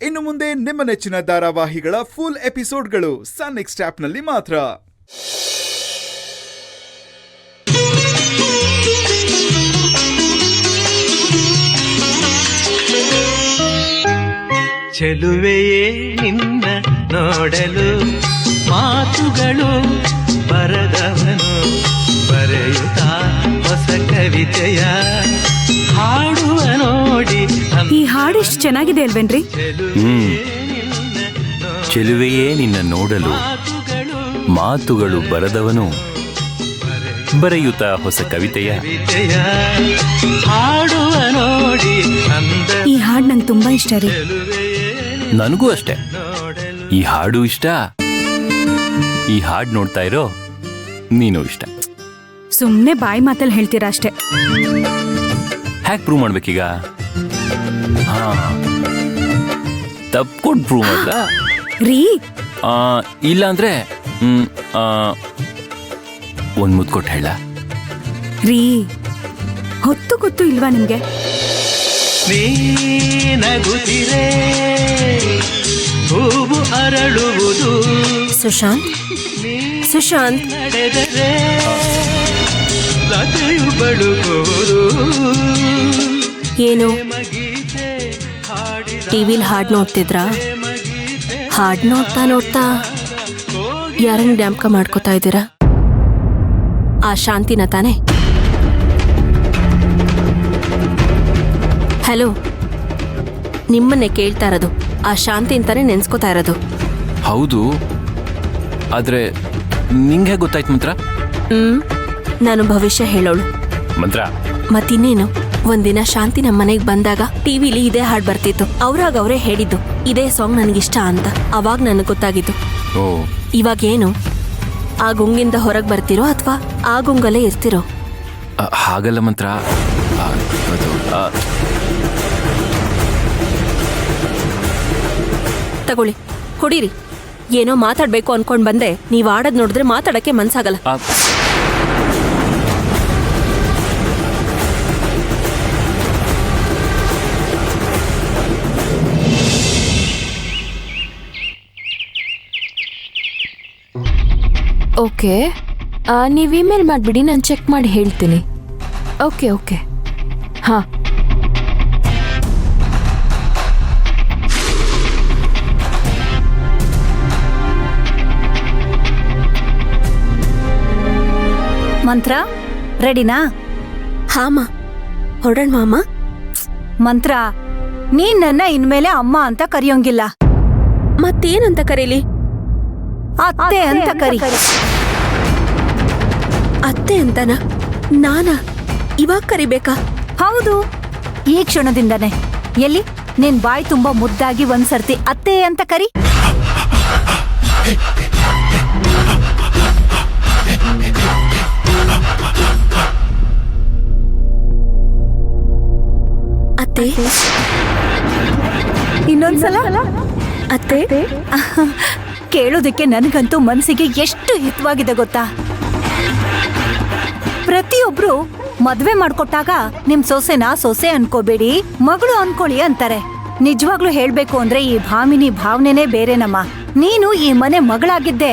ಇನ್ನು ಮುಂದೆ ನಿಮ್ಮ ನೆಚ್ಚಿನ ಧಾರಾವಾಹಿಗಳ ಫುಲ್ ಎಪಿಸೋಡ್ಗಳು ಸನ್ ನೆಕ್ಸ್ಟ್ ಆಪ್ನಲ್ಲಿ ಮಾತ್ರ. ಚೆಲುವೆಯೇ ನಿನ್ನ ನೋಡಲು ಮಾತುಗಳು ಬರದವನು ಬರೆಯುತ್ತಾ ಹೊಸ ಕವಿತೆಯ ಹಾಡುವ ನೋಡಿ. ಈ ಹಾಡು ಇಷ್ಟು ಚೆನ್ನಾಗಿದೆ ಅಲ್ವೇನ್ರಿ? ಚೆಲುವೆಯೇ ನಿನ್ನ ನೋಡಲು ಮಾತುಗಳು ಬರದವನು ಬರೆಯುತ್ತಾ ಹೊಸ ಕವಿತೆಯ ಹಾಡುವ ನೋಡಿ. ಈ ಹಾಡು ನಂಗೆ ತುಂಬಾ ಇಷ್ಟ ರೀ. ನನಗೂ ಅಷ್ಟೇ ಈ ಹಾಡು ಇಷ್ಟ. ಈ ಹಾಡು ನೋಡ್ತಾ ಇರೋ ನೀನು ಇಷ್ಟ. ಸುಮ್ನೆ ಬಾಯಿ ಮಾತಲ್ಲಿ ಹೇಳ್ತೀರಾ ಅಷ್ಟೇ. ಹ್ಯಾಕ್ ಪ್ರೂವ್ ಮಾಡ್ಬೇಕೀಗ? ತಪ್ಕೊಂಡು ಪ್ರೂವ್ ಮಾಡ್ಲ ರೀ? ಇಲ್ಲ ಅಂದ್ರೆ ಒಂದ್ ಮುದ್ದು ಕೊಟ್ಟು ಹೇಳ ರೀ. ಹೊತ್ತು ಗೊತ್ತು ಇಲ್ವಾ ನಿಮ್ಗೆ? ನಗುತ್ತಿರೆ ಹೂವು ಅರಳುವುದು. ಸುಶಾಂತ್, ಸುಶಾಂತ್ ನಡೆದರೆ ಲತೆಯು ಬಳುವುದು. ಏನು ಟಿವಿಲ್ ಹಾಡ್ ನೋಡ್ತಿದ್ರಾ? ಹಾಡ್ ನೋಡ್ತಾ ನೋಡ್ತಾ ಯಾರನ್ನ ಡ್ಯಾಂಪ್ಕ ಮಾಡ್ಕೋತಾ ಇದ್ದೀರಾ? ಆ ಶಾಂತಿನ ತಾನೆ? ಹಲೋ, ನಿಮ್ಮನ್ನೇ ಕೇಳ್ತಾ ಇರೋದು. ಆ ಶಾಂತಿ ಅಂತಾನೆ ನೆನ್ಸ್ಕೋತಾ ಇರೋದು. ಹೌದು, ಆದ್ರೆ ನಿಂಗೆ ಗೊತ್ತಾಯ್ತು ಮಂತ್ರ? ನಾನು ಭವಿಷ್ಯ ಹೇಳೋಳು. ಮಂತ್ರ ಮತ್ತಿನ್ನೇನು, ಒಂದಿನ ಶಾಂತಿ ನಮ್ಮ ಮನೆಗೆ ಬಂದಾಗ ಟಿವಿಲಿ ಇದೇ ಹಾಡು ಬರ್ತಿತ್ತು. ಅವ್ರಾಗ ಅವರೇ ಹೇಳಿದ್ದು ಇದೇ ಸಾಂಗ್ ನನಗಿಷ್ಟ ಅಂತ. ಅವಾಗ ನನಗೆ ಗೊತ್ತಾಗಿದ್ದು. ಇವಾಗ ಏನು, ಆ ಗುಂಗಿಂದ ಹೊರಗೆ ಬರ್ತಿರೋ ಅಥವಾ ಆ ಗುಂಗಲ್ಲೇ ಇರ್ತಿರೋ? ಹಾಗಲ್ಲ ಮಂತ್ರ. ತಗೊಳ್ಳಿ, ಕುಡೀರಿ. ಏನೋ ಮಾತಾಡ್ಬೇಕು ಅನ್ಕೊಂಡ್ ಬಂದೆ, ನೀವ್ ಆಡದ್ ನೋಡಿದ್ರೆ ಮಾತಾಡಕ್ಕೆ ಮನ್ಸಾಗಲ್ಲ. ಓಕೆ, ನೀವು ಇಮೇಲ್ ಮಾಡಿಬಿಡಿ, ನಾನು ಚೆಕ್ ಮಾಡಿ ಹೇಳ್ತೀನಿ. ಓಕೆ ಓಕೆ, ಹಾಂ. ಮಂತ್ರ ರೆಡಿನಾ? ಹಾಮ, ಹೊರಡೋಣ ಮಾಮ. ಮಂತ್ರ, ನೀನ್ ನನ್ನ ಇನ್ಮೇಲೆ ಅಮ್ಮ ಅಂತ ಕರೆಯೋಂಗಿಲ್ಲ. ಮತ್ತೇನಂತ ಕರೀಲಿ? ಅತ್ತೆ ಅಂತ ಕರಿ. ಅತ್ತೆ ಅಂತನ? ನಾನಾ ಇವಾಗ ಕರಿಬೇಕಾ? ಹೌದು, ಈ ಕ್ಷಣದಿಂದನೇ. ಎಲ್ಲಿ ನಿನ್ ಬಾಯಿ ತುಂಬಾ ಮುದ್ದಾಗಿ ಒಂದ್ಸರ್ತಿ ಅತ್ತೆ ಅಂತ ಕರಿ. ಅತ್ತೆ, ಇನ್ನೊಂದ್ಸಲ ಅತ್ತೆ. ಕೇಳೋದಕ್ಕೆ ನನಗಂತೂ ಮನಸ್ಸಿಗೆ ಎಷ್ಟು ಹಿತವಾಗಿದೆ ಗೊತ್ತಾ? ಪ್ರತಿಯೊಬ್ರು ಮದ್ವೆ ಮಾಡ್ಕೊಟ್ಟಾಗ ನಿಮ್ ಸೊಸೆನ ಸೊಸೆ ಅನ್ಕೋಬೇಡಿ, ಮಗಳು ಅನ್ಕೊಳ್ಳಿ ಅಂತಾರೆ. ನಿಜವಾಗ್ಲೂ ಹೇಳ್ಬೇಕು ಅಂದ್ರೆ ಈ ಭಾಮಿನಿ ಭಾವನೆನೇ ಬೇರೆನಮ್ಮ. ನೀನು ಈ ಮನೆ ಮಗಳಾಗಿದ್ದೆ,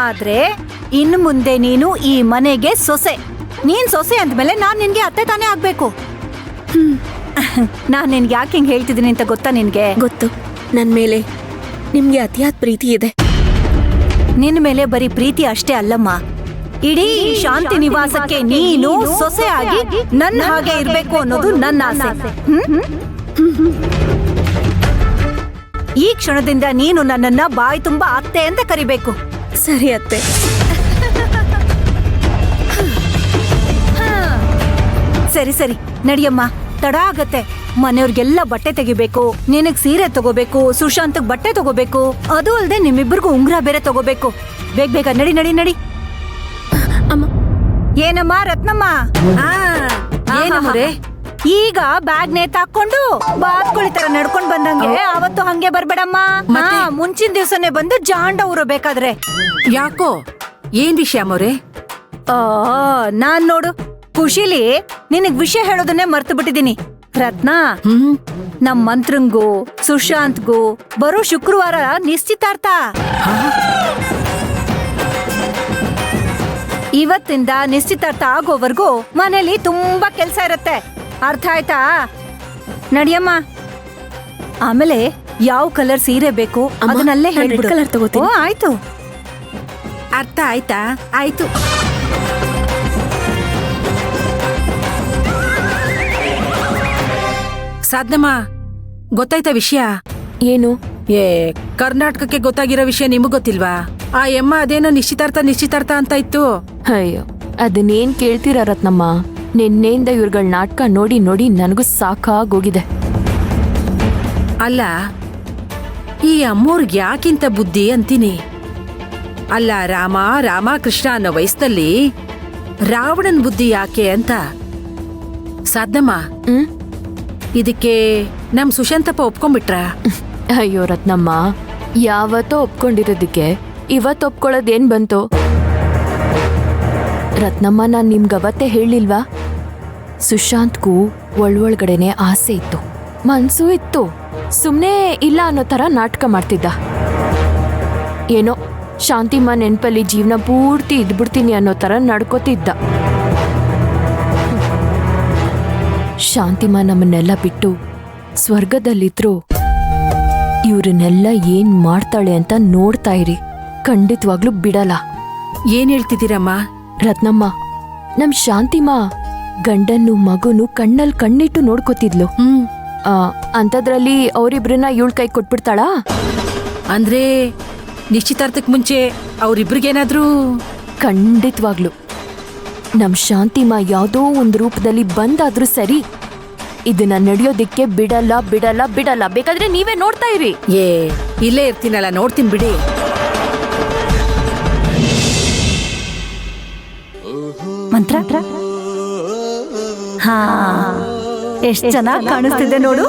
ಆದ್ರೆ ಇನ್ನು ಮುಂದೆ ನೀನು ಈ ಮನೆಗೆ ಸೊಸೆ. ನೀನ್ ಸೊಸೆ ಅಂದ್ಮೇಲೆ ನಾನ್ ನಿನ್ಗೆ ಅತ್ತೆ ತಾನೇ ಆಗ್ಬೇಕು. ನಾನ್ ನಿನ್ಗೆ ಯಾಕೆ ಹಿಂಗ್ ಹೇಳ್ತಿದ್ದೀನಿ ಅಂತ ಗೊತ್ತಾ ನಿನ್ಗೆ? ಗೊತ್ತು, ನನ್ ಮೇಲೆ ನಿಮ್ಗೆ ಅತಿಯಾದ ಪ್ರೀತಿ ಇದೆ. ನಿನ್ ಮೇಲೆ ಬರೀ ಪ್ರೀತಿ ಅಷ್ಟೇ ಅಲ್ಲಮ್ಮ, ಇಡೀ ಶಾಂತಿ ನಿವಾಸಕ್ಕೆ ನೀನು ಸೊಸೆ ಆಗಿ ನನ್ನ ಹಾಗೆ ಇರ್ಬೇಕು ಅನ್ನೋದು ನನ್ನ ಆಸೆ. ಈ ಕ್ಷಣದಿಂದ ನೀನು ನನ್ನನ್ನ ಬಾಯಿ ತುಂಬಾ ಅತ್ತೆ ಅಂತ ಕರಿಬೇಕು. ಸರಿ ಅತ್ತೆ. ಸರಿ ಸರಿ, ನಡಿಯಮ್ಮ, ತಡ ಆಗತ್ತೆ. ಮನೆಯವ್ರಿಗೆಲ್ಲ ಬಟ್ಟೆ ತೆಗಿಬೇಕು, ನಿನಗ್ ಸೀರೆ ತಗೋಬೇಕು, ಸುಶಾಂತ್ಗ್ ಬಟ್ಟೆ ತಗೋಬೇಕು, ಅದು ಅಲ್ದೆ ನಿಮ್ಮಿಬ್ಬರಿಗೂ ಉಂಗ್ರ ಬೇರೆ ತಗೋಬೇಕು. ಬೇಗ ಬೇಗ ನಡಿ ನಡಿ ನಡಿ. ಅಮ್ಮ. ಏನಮ್ಮ ರತ್ನಮ್ಮ? ಏನಮ್ಮರೇ, ಈಗ ಬ್ಯಾಗ್ ನೇತಾಕೊಂಡು ಬಾತ್ಕೋಳಿ ತರ ನಡ್ಕೊಂಡ್ ಬಂದಂಗೆ ಅವತ್ತು ಹಂಗೆ ಬರ್ಬೇಡಮ್ಮ. ಮುಂಚಿನ ದಿವ್ಸನೇ ಬಂದು ಜಾಂಡ ಊರು ಬೇಕಾದ್ರೆ. ಯಾಕೋ, ಏನ್ ವಿಷಯ ಮೋರೆ? ನಾನ್ ನೋಡು ಖುಷಿಲಿ ನಿನಗ್ ವಿಷಯ ಹೇಳೋದನ್ನೇ ಮರ್ತು ಬಿಟ್ಟಿದೀನಿ. ರತ್ನ, ನಮ್ ಮಂತ್ರಂಗೂ ಸುಶಾಂತ್ಗೂ ಬರೋ ಶುಕ್ರವಾರ ನಿಶ್ಚಿತಾರ್ಥ. ಇವತ್ತಿಂದ ನಿಶ್ಚಿತಾರ್ಥ ಆಗೋವರೆಗೂ ಮನೇಲಿ ತುಂಬಾ ಕೆಲ್ಸ ಇರತ್ತೆ, ಅರ್ಥ ಆಯ್ತಾ? ನಡಿಯಮ್ಮ. ಆಮೇಲೆ ಯಾವ ಕಲರ್ ಸೀರೆ ಬೇಕು ಅದನ್ನಲ್ಲೇ ಹೇಳ್ಬಿಡು. ಕಲರ್ ತಗೋತೀನಿ. ಓ, ಆಯ್ತು. ಅರ್ಥ ಆಯ್ತಾ? ಆಯ್ತು. ಸಾಧನಮ್ಮ, ಗೊತ್ತಾಯ್ತಾ ವಿಷಯ? ಏನು? ಕರ್ನಾಟಕಕ್ಕೆ ಗೊತ್ತಾಗಿರೋ ವಿಷಯ ನಿಮಗ್ ಗೊತ್ತಿಲ್ವಾ? ಆ ಯಮ್ಮ ಅದೇನೋ ನಿಶ್ಚಿತಾರ್ಥ ಅಂತ ಇತ್ತು. ಅಯ್ಯೋ, ಅದನ್ನೇನ್ ಕೇಳ್ತೀರಾ ರತ್ನಮ್ಮ? ನಿನ್ನೆಯಿಂದ ಇವ್ರಗಳ ನಾಟಕ ನೋಡಿ ನೋಡಿ ನನಗೂ ಸಾಕಾಗೋಗಿದೆ. ಅಲ್ಲ, ಈ ಅಮ್ಮೋರ್ಗ್ ಯಾಕಿಂತ ಬುದ್ಧಿ ಅಂತೀನಿ. ಅಲ್ಲ, ರಾಮ ಕೃಷ್ಣ ಅನ್ನೋ ವಯಸ್ಸಲ್ಲಿ ರಾವಣನ್ ಬುದ್ಧಿ ಯಾಕೆ ಅಂತ. ಸಾಧನಮ್ಮ, ಇದಕ್ಕೆ ನಮ್ ಸುಶಾಂತಪ್ಪ ಒಪ್ಕೊಂಡ್ಬಿಟ್ರ? ಅಯ್ಯೋ ರತ್ನಮ್ಮ, ಯಾವತ್ತೋ ಒಪ್ಕೊಂಡಿರೋದಕ್ಕೆ ಇವತ್ತು ಒಪ್ಕೊಳ್ಳೋದೇನ್ ಬಂತು? ರತ್ನಮ್ಮ, ನಾನ್ ನಿಮ್ಗವತ್ತೇ ಹೇಳಿಲ್ವಾ? ಸುಶಾಂತ್ಗೂ ಒಳಗಡೆನೆ ಆಸೆ ಇತ್ತು, ಮನ್ಸು ಇತ್ತು. ಸುಮ್ನೆ ಇಲ್ಲ ಅನ್ನೋ ತರ ನಾಟಕ ಮಾಡ್ತಿದ್ದ. ಏನೋ ಶಾಂತಿಮ್ಮ ನೆನ್ಪಲ್ಲಿ ಜೀವನ ಪೂರ್ತಿ ಇದ್ಬಿಡ್ತೀನಿ ಅನ್ನೋ ತರ ನಡ್ಕೋತಿದ್ದ. ಶಾಂತಿಮ್ಮ ನಮ್ಮನ್ನೆಲ್ಲ ಬಿಟ್ಟು ಸ್ವರ್ಗದಲ್ಲಿದ್ರು ಇವ್ರನ್ನೆಲ್ಲ ಏನ್ ಮಾಡ್ತಾಳೆ ಅಂತ ನೋಡ್ತಾ ಇರಿ. ಖಂಡಿತವಾಗ್ಲೂ ಬಿಡಲ್ಲ. ಏನ್ ಹೇಳ್ತಿದ್ದೀರಮ್ಮ? ರತ್ನಮ್ಮ, ನಮ್ ಶಾಂತಿಮ್ಮ ಗಂಡನ್ನು ಮಗುನು ಕಣ್ಣಲ್ಲಿ ಕಣ್ಣಿಟ್ಟು ನೋಡ್ಕೋತಿದ್ಲು. ಅಂತದ್ರಲ್ಲಿ ಅವರಿಬ್ರನ್ನ ಇವಳ ಕೈ ಕೊಟ್ಬಿಡ್ತಾಳಾ? ಅಂದ್ರೆ ನಿಶ್ಚಿತಾರ್ಥಕ್ ಮುಂಚೆ ಅವ್ರಿಬ್ರಿಗೇನಾದ್ರೂ? ಖಂಡಿತವಾಗ್ಲು ನಮ್ ಶಾಂತಿಮ್ಮ ಯಾವ್ದೋ ಒಂದ್ ರೂಪದಲ್ಲಿ ಬಂದಾದ್ರೂ ಸರಿ, ಇದನ್ನ ನಡೆಯೋದಿಕ್ಕೆ ಬಿಡಲ್ಲ ಬಿಡಲ್ಲ ಬಿಡಲ್ಲ. ಬೇಕಾದ್ರೆ ನೀವೇ ನೋಡ್ತಾ ಇರಿ. ಇಲ್ಲೇ ಇರ್ತೀನಲ್ಲ, ನೋಡ್ತೀನಿ ಬಿಡಿ. ಮಂತ್ರ? ಹಾ, ಎಷ್ಟ್ ಚೆನ್ನಾಗಿ ಕಾಣಿಸ್ತಿದೆ ನೋಡು.